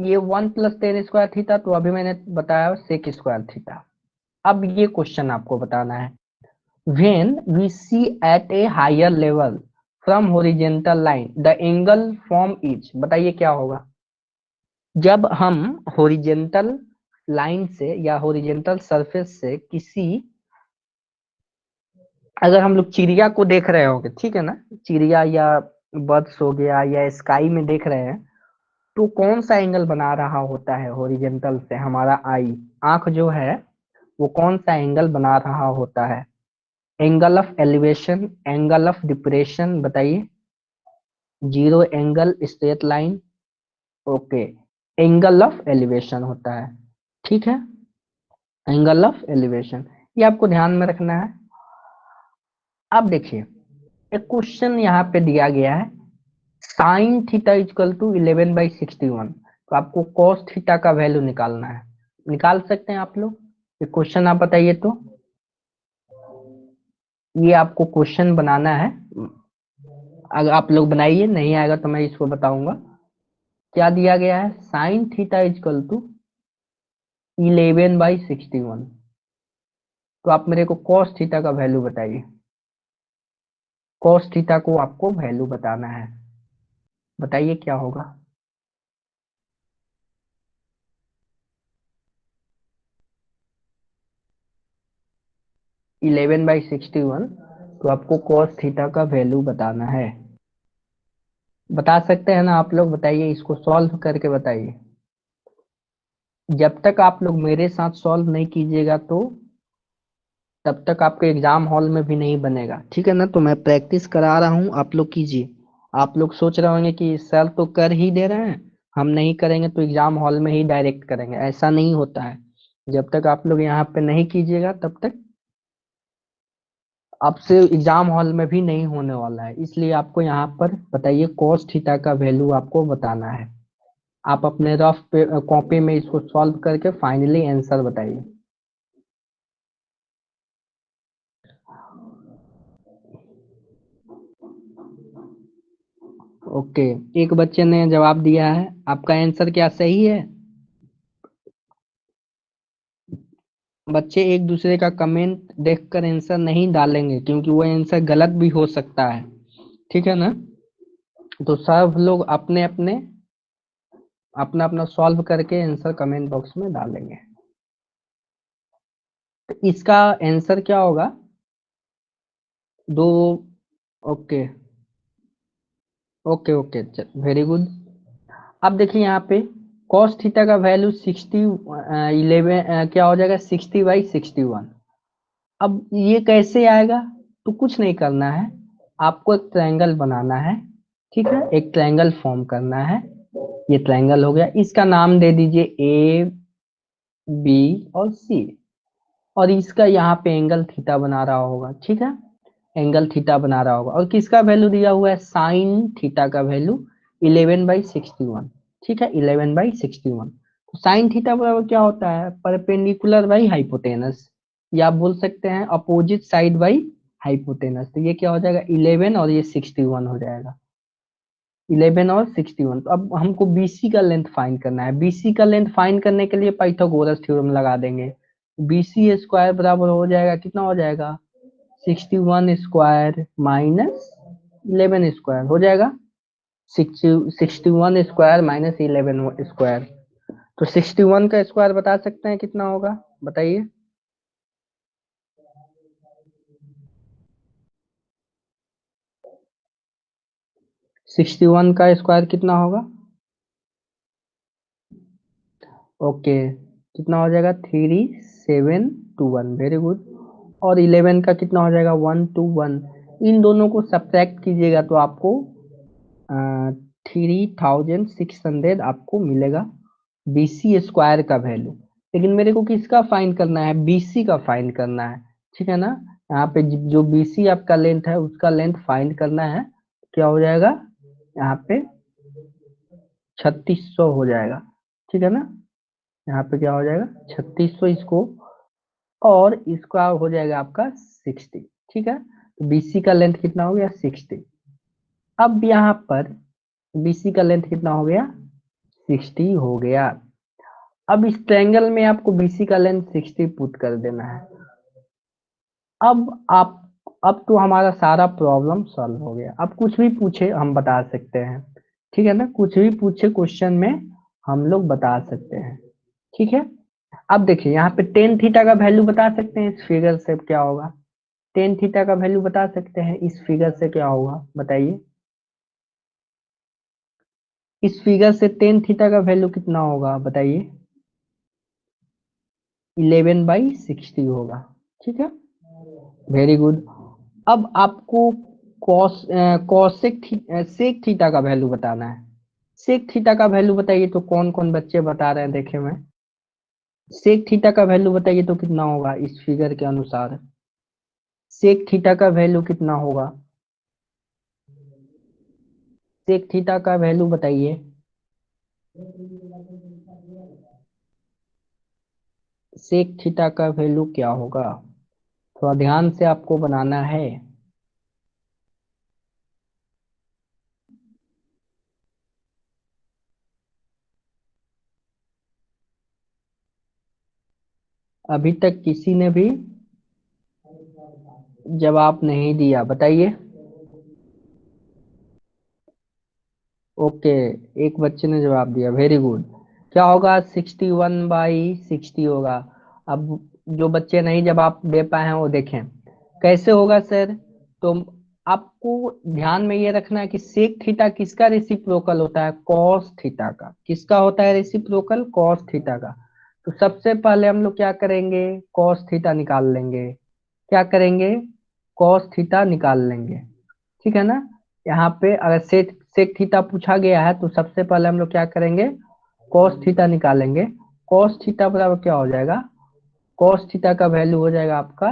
ये 1 + tan² थीटा तो अभी मैंने बताया sec² थीटा। अब ये क्वेश्चन आपको बताना है, when we see at a higher level from horizontal line the angle form is, बताइए क्या होगा। जब हम हॉरिजेंटल लाइन से या हॉरिजेंटल सरफेस से किसी, अगर हम लोग चिड़िया को देख रहे होंगे, ठीक है ना, चिड़िया या बर्ड्स हो गया या स्काई में देख रहे हैं, तो कौन सा एंगल बना रहा होता है हॉरिजेंटल से, हमारा आई, आंख जो है वो कौन सा एंगल बना रहा होता है। Angle of elevation, angle of depression, बताइए। Zero angle, straight line, okay, angle of elevation होता है। ठीक है, एंगल ऑफ एलिवेशन, ये आपको ध्यान में रखना है। अब देखिए एक क्वेश्चन यहाँ पे दिया गया है, साइन थीटा इक्वल टू 11/61। तो आपको कॉस थीटा का वैल्यू निकालना है। निकाल सकते हैं आप लोग, ये क्वेश्चन आप बताइए तो। ये आपको क्वेश्चन बनाना है, अगर आप लोग बनाइए, नहीं आएगा तो मैं इसको बताऊंगा। क्या दिया गया है, साइन थीटा इजकल टू 11/61। तो आप मेरे को कॉस थीटा का वैल्यू बताइए। कॉस थीटा को आपको वैल्यू बताना है, बताइए क्या होगा। 11/61, तो आपको कॉस थीटा का वैल्यू बताना है। बता सकते हैं ना आप लोग, बताइए, इसको सॉल्व करके बताइए। जब तक आप लोग मेरे साथ सॉल्व नहीं कीजिएगा तो तब तक आपके एग्जाम हॉल में भी नहीं बनेगा, ठीक है ना। तो मैं प्रैक्टिस करा रहा हूँ, आप लोग कीजिए। आप लोग सोच रहे होंगे कि सर तो कर ही दे रहे हैं, हम नहीं करेंगे तो एग्जाम हॉल में ही डायरेक्ट करेंगे, ऐसा नहीं होता है। जब तक आप लोग यहाँ पे नहीं कीजिएगा तब तक आपसे एग्जाम हॉल में भी नहीं होने वाला है। इसलिए आपको यहाँ पर बताइए, कॉस थीटा का वैल्यू आपको बताना है। आप अपने रफ पे कॉपी में इसको सॉल्व करके फाइनली आंसर बताइए। ओके, एक बच्चे ने जवाब दिया है, आपका आंसर क्या सही है? बच्चे एक दूसरे का कमेंट देखकर आंसर नहीं डालेंगे, क्योंकि वो आंसर गलत भी हो सकता है, ठीक है ना। तो सब लोग अपने अपने अपना अपना सॉल्व करके आंसर कमेंट बॉक्स में डालेंगे। तो इसका आंसर क्या होगा? दो। Okay okay okay, very good. अब देखिए यहाँ पे cos थीटा का वैल्यू 11 क्या हो जाएगा, 60/61। अब ये कैसे आएगा? तो कुछ नहीं करना है, आपको एक ट्रायंगल बनाना है, ठीक है, एक ट्रायंगल फॉर्म करना है। ये ट्रायंगल हो गया, इसका नाम दे दीजिए ए बी और सी, और इसका यहाँ पे एंगल थीटा बना रहा होगा, ठीक है, एंगल थीटा बना रहा होगा। और किसका वैल्यू दिया हुआ है, साइन थीटा का वैल्यू 11/61, ठीक है, 11/61। तो साइन थीटा बराबर क्या होता है, परपेंडिकुलर बाई हाइपोटेनस, या आप बोल सकते हैं अपोजिट साइड बाई हाइपोटेनस। तो ये क्या हो जाएगा, 11 और ये 61 हो जाएगा, 11 और 61। तो अब हमको बीसी का लेंथ फाइंड करना है। बीसी का लेंथ फाइंड करने के लिए पाइथागोरस थ्योरम लगा देंगे। बीसी स्क्वायर बराबर हो जाएगा, कितना हो जाएगा, 61 स्क्वायर माइनस 11 स्क्वायर हो जाएगा, 61 स्क्वायर माइनस 11 स्क्वायर। तो 61 का स्क्वायर बता सकते हैं कितना होगा, बताइए। 61 का स्क्वायर कितना होगा? ओके, कितना हो जाएगा, 3721, वेरी गुड। और 11 का कितना हो जाएगा, 121। इन दोनों को सब्ट्रैक्ट कीजिएगा तो आपको 3600 आपको मिलेगा बीसी स्क्वायर का वैल्यू। लेकिन मेरे को किसका फाइंड करना है, बीसी का फाइंड करना है, ठीक है ना। यहाँ पे जो बीसी आपका लेंथ है उसका लेंथ फाइंड करना है। क्या हो जाएगा यहाँ पे, 3600 हो जाएगा, ठीक है ना। यहाँ पे क्या हो जाएगा, 3600 इसको, और इसका हो जाएगा आपका 60, ठीक है। तो बीसी का लेंथ कितना हो गया, 60। अब यहाँ पर बीसी का लेंथ कितना हो गया, 60 हो गया। अब इस ट्रायंगल में आपको बीसी का लेंथ 60 पुट कर देना है। अब आप, अब तो हमारा सारा प्रॉब्लम सॉल्व हो गया। अब कुछ भी पूछे हम बता सकते हैं, ठीक है ना, कुछ भी पूछे क्वेश्चन में हम लोग बता सकते हैं, ठीक है। अब देखिए यहाँ पे टेन थीटा का वैल्यू बता सकते हैं, इस फिगर से क्या होगा, टेन थीटा का वैल्यू बता सकते हैं इस फिगर से क्या होगा, बताइए। इस फिगर से टेन थीटा का वैल्यू कितना होगा, बताइए। 11/60 होगा, ठीक है, वेरी गुड। अब आपको कॉसेक सेक थीटा का वैल्यू बताना है। सेक थीटा का वैल्यू बताइए, तो कौन कौन बच्चे बता रहे हैं देखे मैं। सेक थीटा का वैल्यू बताइए तो कितना होगा इस फिगर के अनुसार, सेक थीटा का वैल्यू कितना होगा, सेक थीटा का वैल्यू बताइए। सेक थीटा का वैल्यू क्या होगा, थोड़ा ध्यान से आपको बनाना है। अभी तक किसी ने भी जवाब नहीं दिया, बताइए। ओके, एक बच्चे ने जवाब दिया, वेरी गुड। क्या होगा? 61/60 होगा। अब जो बच्चे नहीं जवाब दे पाए हैं वो देखें कैसे होगा सर। तो आपको ध्यान में ये रखना है कि सेक थीटा किसका रेसिप्रोकल होता है? कॉस थीटा का। किसका होता है रेसिप्रोकल? कॉस थीटा का। तो सबसे पहले हम लोग क्या करेंगे? कॉस थीटा निकाल लेंगे। क्या करेंगे? कॉस थीटा निकाल लेंगे। ठीक है ना। यहाँ पे अगर सेक सेक थीटा पूछा गया है तो सबसे पहले हम लोग क्या करेंगे? कॉस थीटा निकालेंगे। कॉस थीटा बराबर क्या हो जाएगा? कॉस थीटा का वैल्यू हो जाएगा आपका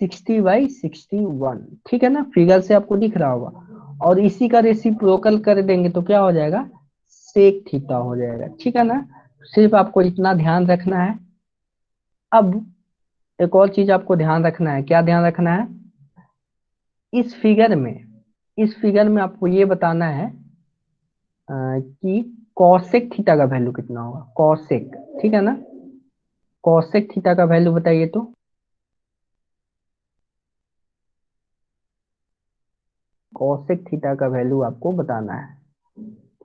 60/61। ठीक है ना, फिगर से आपको दिख रहा होगा। और इसी का रेसिप्रोकल कर देंगे तो क्या हो जाएगा? सेक थीटा हो जाएगा। ठीक है ना। सिर्फ आपको इतना ध्यान रखना है। अब एक और चीज आपको ध्यान रखना है। क्या ध्यान रखना है? इस फिगर में इस फिगर में आपको ये बताना है कि कॉसेक थीटा का वैल्यू कितना होगा? कॉसेक, ठीक है ना। कॉसेक थीटा का वैल्यू बताइए तो। कॉसेक थीटा का वैल्यू आपको बताना है।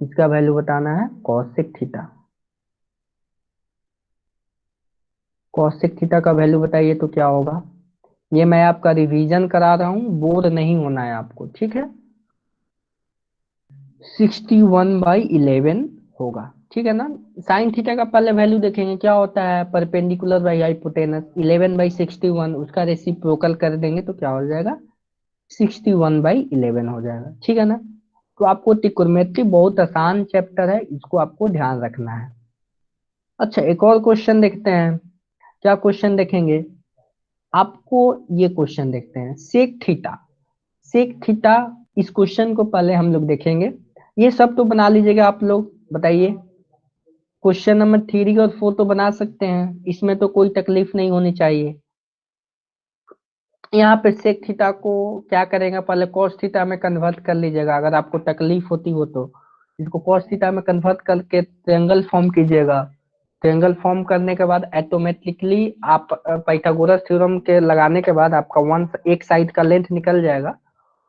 किसका वैल्यू बताना है? Cosec theta. कॉसेक थीटा का वैल्यू बताइए तो क्या होगा? ये मैं आपका रिवीजन करा रहा हूँ, बोर नहीं होना है आपको, ठीक है। 61/11 होगा, ठीक है ना। साइन थीटा का पहले वैल्यू देखेंगे क्या होता है। परपेंडिकुलर बाई हाइपोटेनस 11/61, उसका रेसिप्रोकल कर देंगे तो क्या हो जाएगा? 61/11 हो जाएगा, ठीक है ना। तो आपको त्रिकोणमिति बहुत आसान चैप्टर है, इसको आपको ध्यान रखना है। अच्छा, एक और क्वेश्चन देखते हैं। क्या क्वेश्चन देखेंगे? आपको ये क्वेश्चन देखते हैं, सेक थीटा। सेक थीटा, इस क्वेश्चन को पहले हम लोग देखेंगे। ये सब तो बना लीजिएगा आप लोग, बताइए। क्वेश्चन नंबर 3 और 4 तो बना सकते हैं, इसमें तो कोई तकलीफ नहीं होनी चाहिए। यहाँ पे सेक थीटा को क्या करेंगे? पहले कॉस थीटा में कन्वर्ट कर लीजिएगा, अगर आपको तकलीफ होती हो तो। इसको कॉस थीटा में कन्वर्ट करके ट्रायंगल फॉर्म कीजिएगा। ट्रायंगल फॉर्म करने के बाद ऑटोमेटिकली आप पाइथागोरस थ्योरम के लगाने के बाद आपका वन एक साइड का लेंथ निकल जाएगा।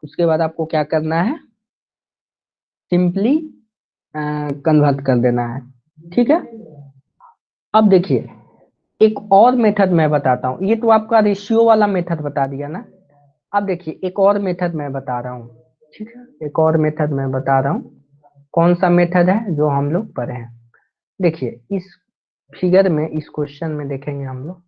उसके बाद आपको क्या करना है? सिंपली कन्वर्ट कर देना है, ठीक है। अब देखिए, एक और मेथड मैं बताता हूँ। ये तो आपका रेशियो वाला मेथड बता दिया ना। अब देखिए, एक और मेथड मैं बता रहा हूँ, ठीक है। एक और मेथड मैं बता रहा हूँ। कौन सा मेथड है? जो हम लोग पढ़े हैं। देखिए, इस फिगर में, इस क्वेश्चन में देखेंगे हम लोग।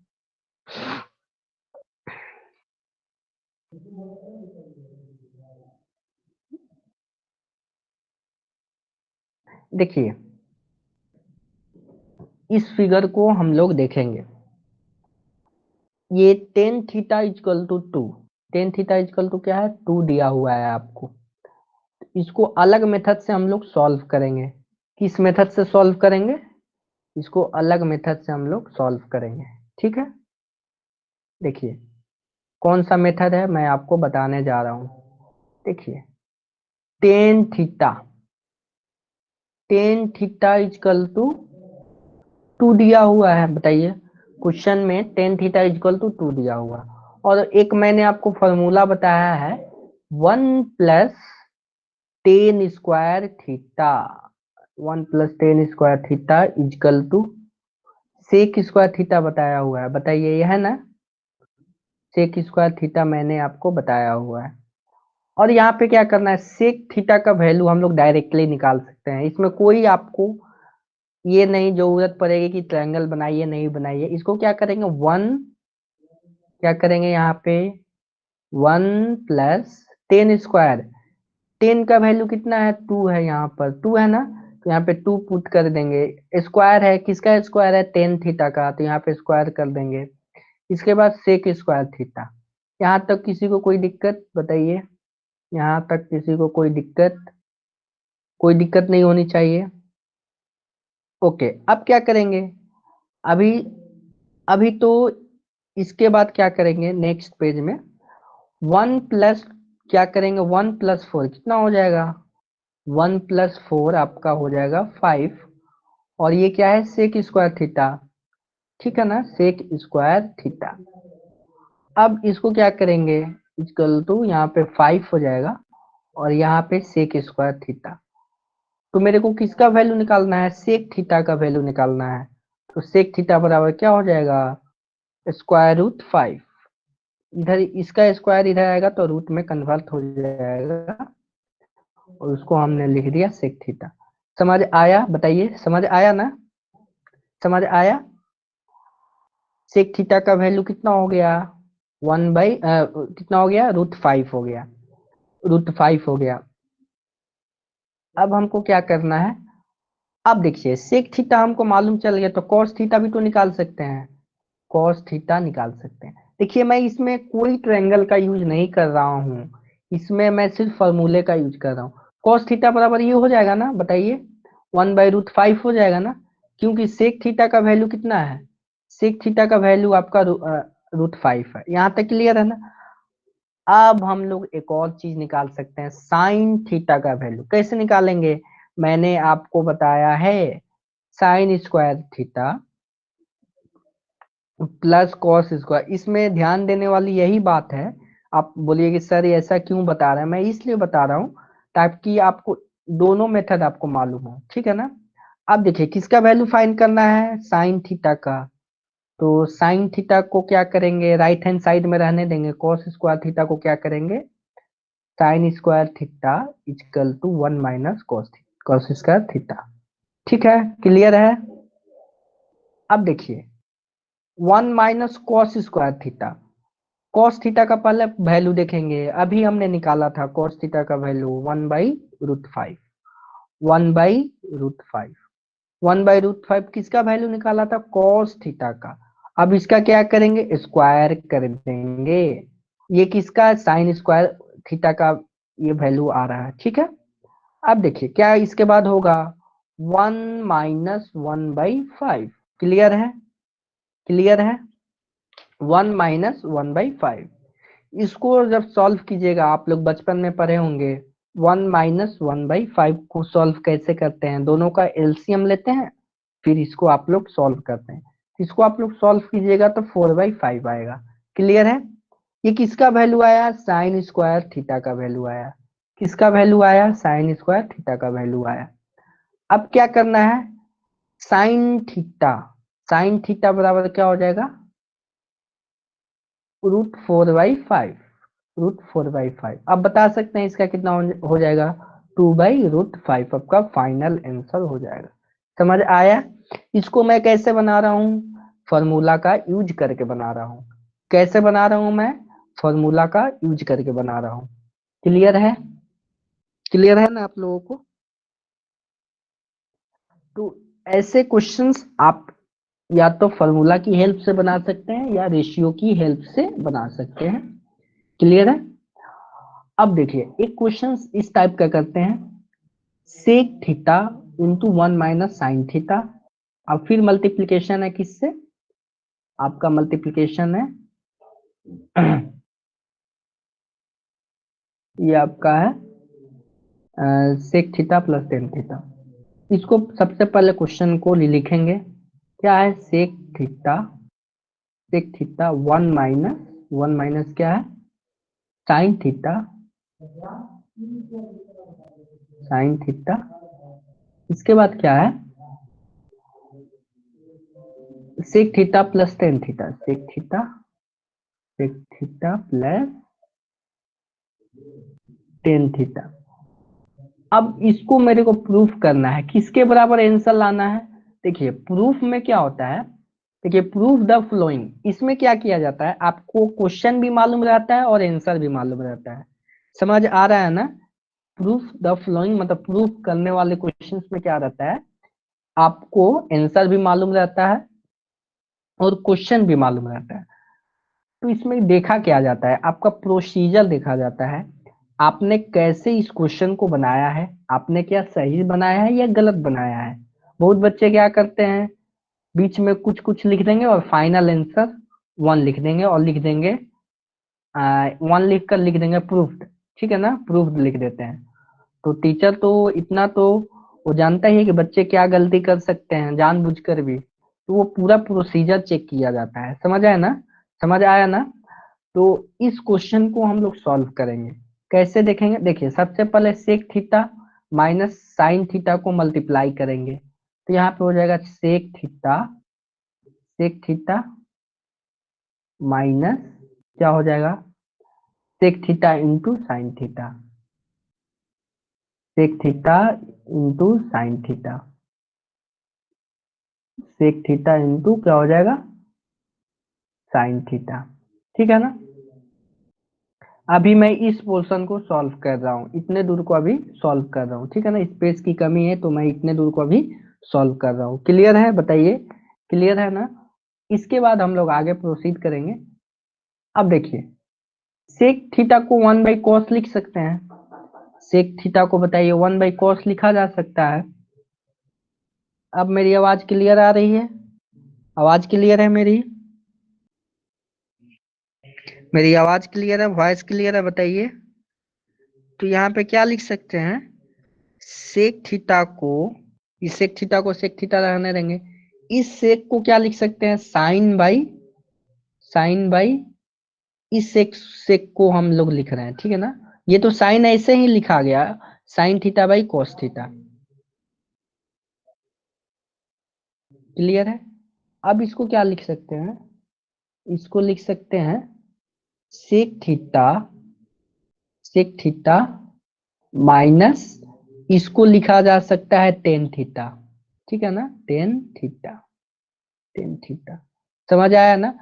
देखिए, इस फिगर को हम लोग देखेंगे। ये tan theta equal to 2। Tan theta equal to क्या है? 2 दिया हुआ है आपको। इसको अलग मेथड से हम लोग सॉल्व करेंगे। किस मेथड से सॉल्व करेंगे? इसको अलग मेथड से हम लोग सॉल्व करेंगे, ठीक है। देखिए, कौन सा मेथड है मैं आपको बताने जा रहा हूँ। देखिए, tan theta tan theta equal to 2 दिया हुआ है, बताइए। क्वेश्चन में टेन थीटा इजकल टू 2 दिया हुआ। और एक मैंने आपको फॉर्मूला बताया है, 1 + 10² theta. 1 + 10² theta equal to sec square theta बताया हुआ है, बताइए, यह है ना। सेक स्क्वायर थीटा मैंने आपको बताया हुआ है। और यहाँ पे क्या करना है? सेक थीटा का वैल्यू हम लोग डायरेक्टली निकाल सकते हैं। इसमें कोई आपको ये नहीं जरूरत पड़ेगी कि ट्रायंगल बनाइए नहीं बनाइए। इसको क्या करेंगे? क्या करेंगे यहाँ पे? 1 + 10²। 10 का वैल्यू कितना है? 2 है, यहाँ पर 2 है ना। तो यहाँ पे 2 पुट कर देंगे। स्क्वायर है, किसका स्क्वायर है? टेन थीटा का, तो यहाँ पे स्क्वायर कर देंगे। इसके बाद सेक स्क्वायर थीटा। यहाँ तक किसी को कोई दिक्कत, बताइए। यहाँ तक किसी को कोई दिक्कत नहीं होनी चाहिए। ओके, अब क्या करेंगे? अभी अभी तो इसके बाद क्या करेंगे नेक्स्ट पेज में, 1 प्लस क्या करेंगे, 1 + 4 कितना हो जाएगा, 1 + 4 आपका हो जाएगा 5, और ये क्या है सेक स्क्वायर थीटा, ठीक है ना, सेक स्क्वायर थीटा। अब इसको क्या करेंगे, इक्वल टू यहाँ पे 5 हो जाएगा और यहाँ पे सेक स्क्वायर थीटा। तो मेरे को किसका वैल्यू निकालना है, सेक थीटा का वैल्यू निकालना है। तो सेक थीटा बराबर क्या हो जाएगा, √5। इधर इसका स्क्वायर इधर आएगा तो रूट में कन्वर्ट हो जाएगा, और उसको हमने लिख दिया सेक थीटा। समझ आया, बताइए समझ आया ना, समझ आया। सेक थीटा का वैल्यू कितना हो गया, कितना हो गया, √5 हो गया, √5 हो गया। अब हमको क्या करना है, अब देखिए सेक थीटा हमको मालूम चल गया, तो कॉस थीटा भी तो निकाल सकते हैं, कॉस थीटा निकाल सकते हैं। देखिए मैं इसमें कोई ट्रायंगल का यूज नहीं कर रहा हूँ, इसमें मैं सिर्फ फॉर्मूले का यूज कर रहा हूँ। कॉस थीटा बराबर ये हो जाएगा ना, बताइए 1/√5 हो जाएगा ना, क्योंकि सेक थीटा का वैल्यू कितना है, सेक थीटा का वैल्यू आपका √5 है। यहाँ तक क्लियर है ना। अब हम लोग एक और चीज निकाल सकते हैं, साइन थीटा का वैल्यू कैसे निकालेंगे, मैंने आपको बताया है, sign square theta plus cos square. इसमें ध्यान देने वाली यही बात है, आप बोलिए कि सर ये ऐसा क्यों बता रहे हैं, मैं इसलिए बता रहा हूँ ताकि आपको दोनों मेथड आपको मालूम हो, ठीक है ना। अब देखिए किसका वैल्यू फाइंड करना है, साइन थीटा का। तो साइन थीटा को क्या करेंगे, राइट हैंड साइड में रहने देंगे, कॉस स्क्वायर थीटा को क्या करेंगे, sine square theta equal to 1 - cos square theta, ठीक है, क्लियर है। अब देखिए 1 - cos square theta, cos theta का पहले वैल्यू देखेंगे, अभी हमने निकाला था कॉस थीटा का वैल्यू 1/√5, 1/√5, 1/√5 किसका वैल्यू निकाला था, कॉस थीटा का। अब इसका क्या करेंगे, स्क्वायर कर देंगे, ये किसका साइन स्क्वायर थीटा का ये वैल्यू आ रहा है, ठीक है। अब देखिए क्या इसके बाद होगा, 1 - 1/5, क्लियर है, क्लियर है, 1 - 1/5। इसको जब सॉल्व कीजिएगा, आप लोग बचपन में पढ़े होंगे 1 - 1/5 को सॉल्व कैसे करते हैं, दोनों का एलसीएम लेते हैं, फिर इसको आप लोग सॉल्व करते हैं। इसको आप लोग सॉल्व कीजिएगा तो 4/5 आएगा, क्लियर है। ये किसका वैल्यू आया, साइन स्क्वायर थीटा का वैल्यू आया, किसका वैल्यू आया, साइन स्क्वायर थीटा का वैल्यू आया। अब क्या करना है, साइन थीटा, साइन थीटा बराबर क्या हो जाएगा, √4/5, √4/5। अब बता सकते हैं इसका कितना हो जाएगा, 2/√5 आपका फाइनल आंसर हो जाएगा। समझ आया। इसको मैं कैसे बना रहा हूँ, फॉर्मूला का यूज करके बना रहा हूँ। कैसे बना रहा हूँ मैं, फॉर्मूला का यूज करके बना रहा हूँ, क्लियर है, क्लियर है ना आप लोगों को। तो ऐसे क्वेश्चंस आप या तो फॉर्मूला की हेल्प से बना सकते हैं या रेशियो की हेल्प से बना सकते हैं, क्लियर है। अब देखिए एक क्वेश्चन इस टाइप का करते हैं, sec theta into 1 - sine theta. अब फिर मल्टीप्लीकेशन है किससे, आपका मल्टीप्लीकेशन है ये आपका है sec theta plus tan theta. इसको सबसे पहले क्वेश्चन को लिखेंगे, क्या है सेक थीटा, सेक थीटा 1 - 1 - क्या है, साइन थीटा, साइन थीटा। इसके बाद क्या है, sec theta plus tan theta, sec theta, sec theta plus tan theta. अब इसको मेरे को प्रूफ करना है, किसके बराबर आंसर लाना है। देखिए प्रूफ में क्या होता है, देखिए प्रूफ द फ्लोइंग, इसमें क्या किया जाता है, आपको क्वेश्चन भी मालूम रहता है और आंसर भी मालूम रहता है, समझ आ रहा है ना। प्रूफ द फ्लोइंग मतलब प्रूफ करने वाले क्वेश्चंस में क्या रहता है, आपको आंसर भी मालूम रहता है और क्वेश्चन भी मालूम रहता है। तो इसमें देखा क्या जाता है, आपका प्रोसीजर देखा जाता है, आपने कैसे इस क्वेश्चन को बनाया है, आपने क्या सही बनाया है या गलत बनाया है। बहुत बच्चे क्या करते हैं, बीच में कुछ कुछ लिख देंगे और फाइनल आंसर वन लिख देंगे और लिख देंगे वन लिख कर लिख देंगे प्रूफ्ड। ठीक है ना, प्रूफ्ड लिख देते हैं। तो टीचर तो इतना तो वो जानता ही है कि बच्चे क्या गलती कर सकते हैं जानबूझकर भी, तो वो पूरा प्रोसीजर चेक किया जाता है। समझ आया ना, समझ आया ना। तो इस क्वेश्चन को हम लोग सॉल्व करेंगे। कैसे देखेंगे, देखिए सबसे पहले sec theta minus sine theta को मल्टीप्लाई करेंगे, तो यहाँ पे हो जाएगा सेक थीटा माइनस क्या हो जाएगा, sec theta into sine theta, sec theta into sine theta, sec theta into क्या हो जाएगा, साइन थीटा। ठीक है ना। अभी मैं इस पोर्शन को सॉल्व कर रहा हूँ, इतने दूर को अभी सॉल्व कर रहा हूँ। ठीक है ना, स्पेस की कमी है तो मैं इतने दूर को अभी सॉल्व कर रहा हूँ। क्लियर है, बताइए क्लियर है ना। इसके बाद हम लोग आगे प्रोसीड करेंगे। अब देखिए सेक थीटा को वन बाई कॉस लिख सकते हैं, सेक थीटा को बताइए वन बाई कॉस लिखा जा सकता है। अब मेरी आवाज क्लियर आ रही है, आवाज क्लियर है मेरी, मेरी आवाज क्लियर है, वॉइस क्लियर है, बताइए। तो यहाँ पे क्या लिख सकते हैं, सेक थीटा को, इस सेक थीटा को सेक थीटा रहने देंगे, इस सेक को क्या लिख सकते हैं, साइन बाई इस सेक सेक को हम लोग लिख रहे हैं। ठीक है ना, ये तो साइन ऐसे ही लिखा गया, sine theta by cos theta. Clear है। अब इसको क्या लिख सकते हैं, इसको लिख सकते हैं sec theta, sec theta minus इसको लिखा जा सकता है टेन थीटा। ठीक है ना, टेन थीटा, टेन थीटा। समझ आया ना।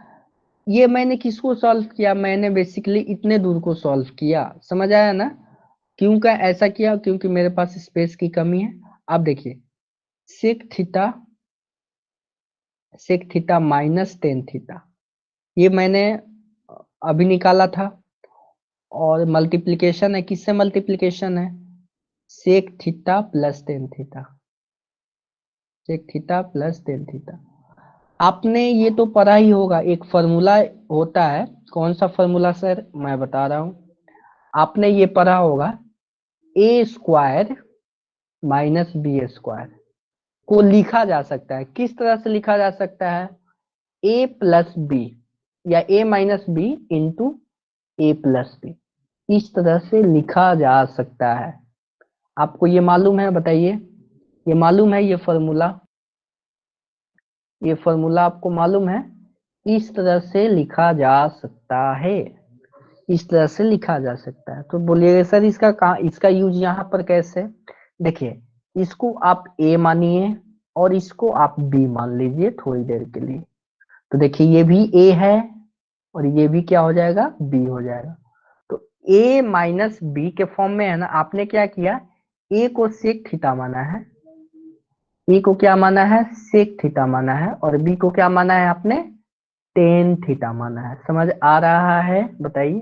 ये मैंने किसको सॉल्व किया, मैंने बेसिकली इतने दूर को सॉल्व किया। समझ आया ना, क्यों का ऐसा किया, क्योंकि मेरे पास स्पेस की कमी है। अब देखिए sec theta, sec theta minus tan theta, ये मैंने अभी निकाला था, और मल्टीप्लीकेशन है, किससे मल्टीप्लीकेशन है, sec theta plus tan theta, sec theta plus tan theta. आपने ये तो पढ़ा ही होगा, एक फॉर्मूला होता है, कौन सा फॉर्मूला सर, मैं बता रहा हूँ। आपने ये पढ़ा होगा, ए स्क्वायर माइनस बी स्क्वायर को लिखा जा सकता है, किस तरह से लिखा जा सकता है, ए प्लस बी या ए माइनस बी इंटू ए प्लस बी, इस तरह से लिखा जा सकता है। आपको ये मालूम है, बताइए, ये मालूम है, ये फॉर्मूला आपको मालूम है, इस तरह से लिखा जा सकता है, इस तरह से लिखा जा सकता है। तो बोलिएगा सर इसका इसका यूज यहाँ पर कैसे, देखिए इसको आप ए मानिए और इसको आप बी मान लीजिए थोड़ी देर के लिए, तो देखिए ये भी ए है और ये भी क्या हो जाएगा, बी हो जाएगा। तो ए माइनस बी के फॉर्म में है ना, आपने क्या किया, ए को सेक थीटा माना है, ए को क्या माना है, सेक थीटा माना है, और बी को क्या माना है आपने, टेन थीटा माना है। समझ आ रहा है, बताइए।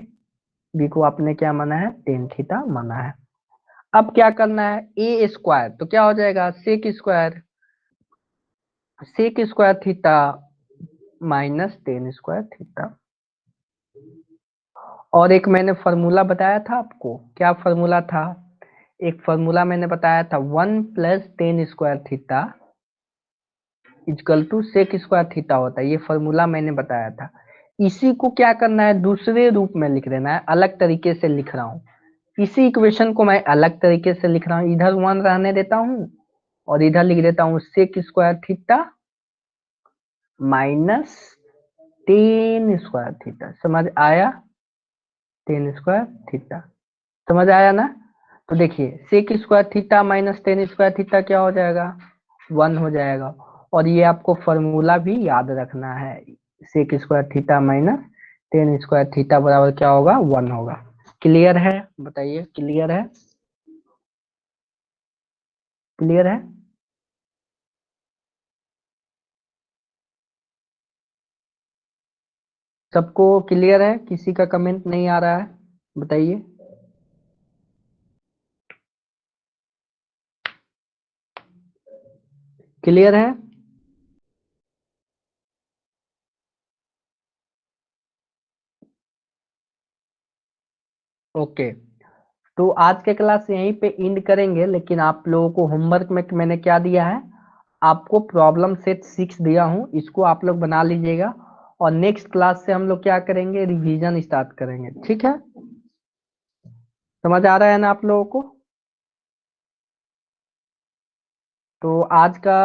बी को आपने क्या माना है, टेन थीटा माना है। अब क्या करना है, ए स्क्वायर तो क्या हो जाएगा, sec square, sec square theta minus tan square theta. और एक मैंने फॉर्मूला बताया था आपको, क्या फॉर्मूला था, एक फॉर्मूला मैंने बताया था, one plus tan square theta equal to sec square theta होता है, ये फॉर्मूला मैंने बताया था। इसी को क्या करना है, दूसरे रूप में लिख देना है, अलग तरीके से लिख रहा हूँ, इसी इक्वेशन को मैं अलग तरीके से लिख रहा हूँ, इधर वन रहने देता हूँ और इधर लिख देता हूँ sec square theta minus tan square theta. समझ आया, टेन स्क्वायर थीटा, समझ आया ना। तो देखिए sec square theta minus tan square theta क्या हो जाएगा, वन हो जाएगा। और ये आपको फॉर्मूला भी याद रखना है, sec square theta minus tan square theta बराबर क्या होगा, वन होगा। क्लियर है, बताइए क्लियर है, क्लियर है। सबको क्लियर है, किसी का कमेंट नहीं आ रहा है, बताइए। क्लियर है। ओके, तो आज के क्लास यहीं पे एंड करेंगे, लेकिन आप लोगों को होमवर्क में मैंने क्या दिया है, आपको प्रॉब्लम सेट 6 दिया हूँ, इसको आप लोग बना लीजिएगा और नेक्स्ट क्लास से हम लोग क्या करेंगे, रिवीजन स्टार्ट करेंगे। ठीक है, समझ आ रहा है ना आप लोगों को? तो आज का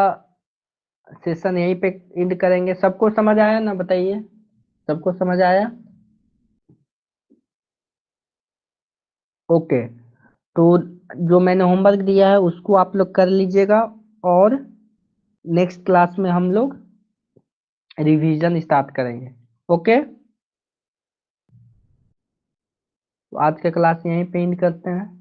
सेशन यहीं पे एंड करेंगे। सबको समझ आया ना, बताइए, सबको समझ आया? ओके, तो जो मैंने होमवर्क दिया है उसको आप लोग कर लीजिएगा और नेक्स्ट क्लास में हम लोग रिवीजन स्टार्ट करेंगे। ओके, तो आज का क्लास यहीं पे एंड करते हैं।